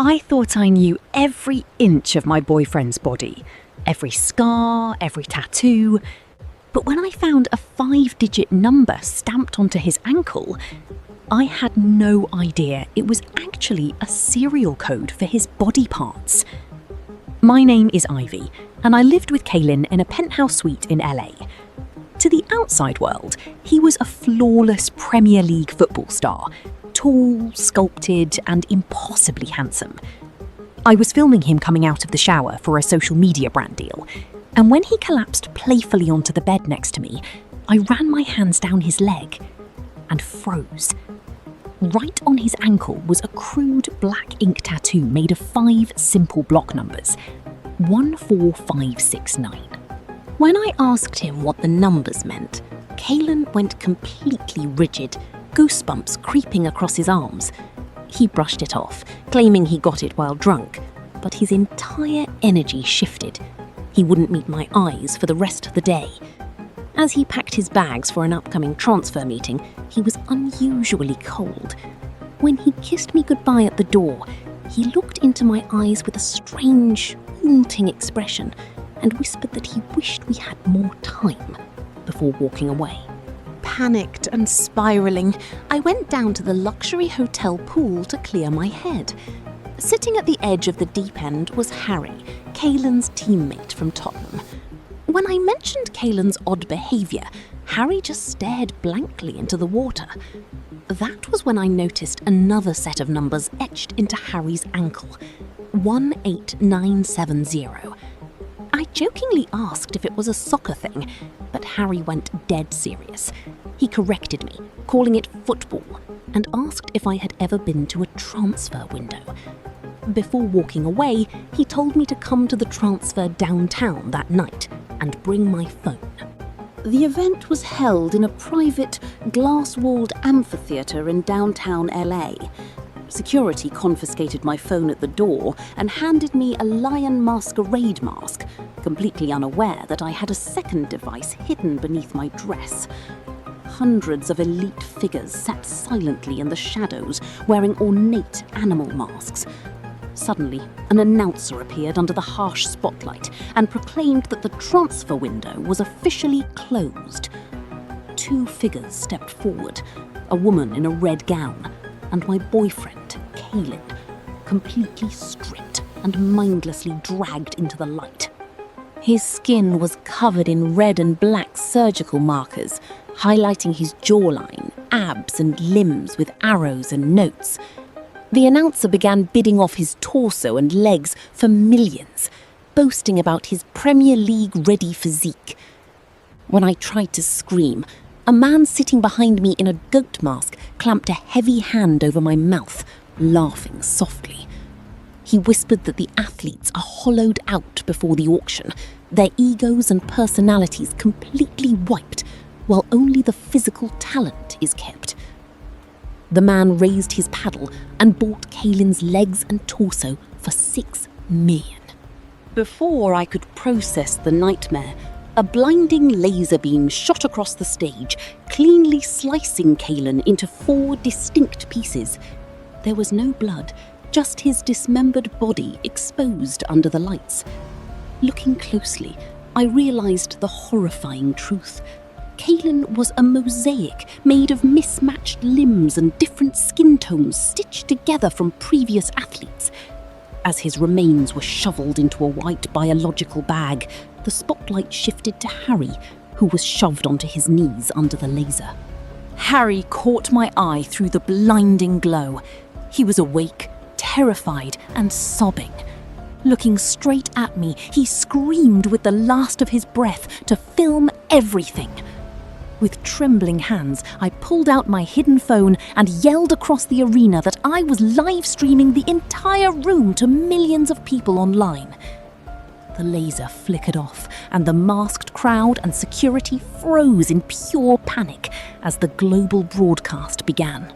I thought I knew every inch of my boyfriend's body, every scar, every tattoo. But when I found a 5-digit number stamped onto his ankle, I had no idea it was actually a serial code for his body parts. My name is Ivy, and I lived with Caelen in a penthouse suite in LA. To the outside world, he was a flawless Premier League football star, tall, sculpted, and impossibly handsome. I was filming him coming out of the shower for a social media brand deal, and when he collapsed playfully onto the bed next to me, I ran my hands down his leg and froze. Right on his ankle was a crude black ink tattoo made of 5 simple block numbers, 14569. When I asked him what the numbers meant, Caelen went completely rigid, goosebumps creeping across his arms. He brushed it off, claiming he got it while drunk, but his entire energy shifted. He wouldn't meet my eyes for the rest of the day. As he packed his bags for an upcoming transfer meeting, he was unusually cold. When he kissed me goodbye at the door, he looked into my eyes with a strange, haunting expression and whispered that he wished we had more time before walking away. Panicked and spiraling, I went down to the luxury hotel pool to clear my head. Sitting at the edge of the deep end was Harry, Caelen's teammate from Tottenham. When I mentioned Caelen's odd behaviour, Harry just stared blankly into the water. That was when I noticed another set of numbers etched into Harry's ankle, 18970. I jokingly asked if it was a soccer thing, but Harry went dead serious. He corrected me, calling it football, and asked if I had ever been to a transfer window. Before walking away, he told me to come to the transfer downtown that night and bring my phone. The event was held in a private, glass-walled amphitheatre in downtown LA. Security confiscated my phone at the door and handed me a lion masquerade mask, completely unaware that I had a second device hidden beneath my dress. Hundreds of elite figures sat silently in the shadows, wearing ornate animal masks. Suddenly, an announcer appeared under the harsh spotlight and proclaimed that the transfer window was officially closed. 2 figures stepped forward, a woman in a red gown, and my boyfriend, Caelen, completely stripped and mindlessly dragged into the light. His skin was covered in red and black surgical markers, highlighting his jawline, abs, and limbs with arrows and notes. The announcer began bidding off his torso and legs for millions, boasting about his Premier League-ready physique. When I tried to scream, a man sitting behind me in a goat mask clamped a heavy hand over my mouth, laughing softly. He whispered that the athletes are hollowed out before the auction, their egos and personalities completely wiped, while only the physical talent is kept. The man raised his paddle and bought Caelen's legs and torso for $6 million. Before I could process the nightmare, a blinding laser beam shot across the stage, cleanly slicing Caelen into 4 distinct pieces. There was no blood, just his dismembered body exposed under the lights. Looking closely, I realized the horrifying truth. Caelen was a mosaic made of mismatched limbs and different skin tones stitched together from previous athletes. As his remains were shoveled into a white biological bag, the spotlight shifted to Harry, who was shoved onto his knees under the laser. Harry caught my eye through the blinding glow. He was awake, terrified, and sobbing. Looking straight at me, he screamed with the last of his breath to film everything. With trembling hands, I pulled out my hidden phone and yelled across the arena that I was live streaming the entire room to millions of people online. The laser flickered off, and the masked crowd and security froze in pure panic as the global broadcast began.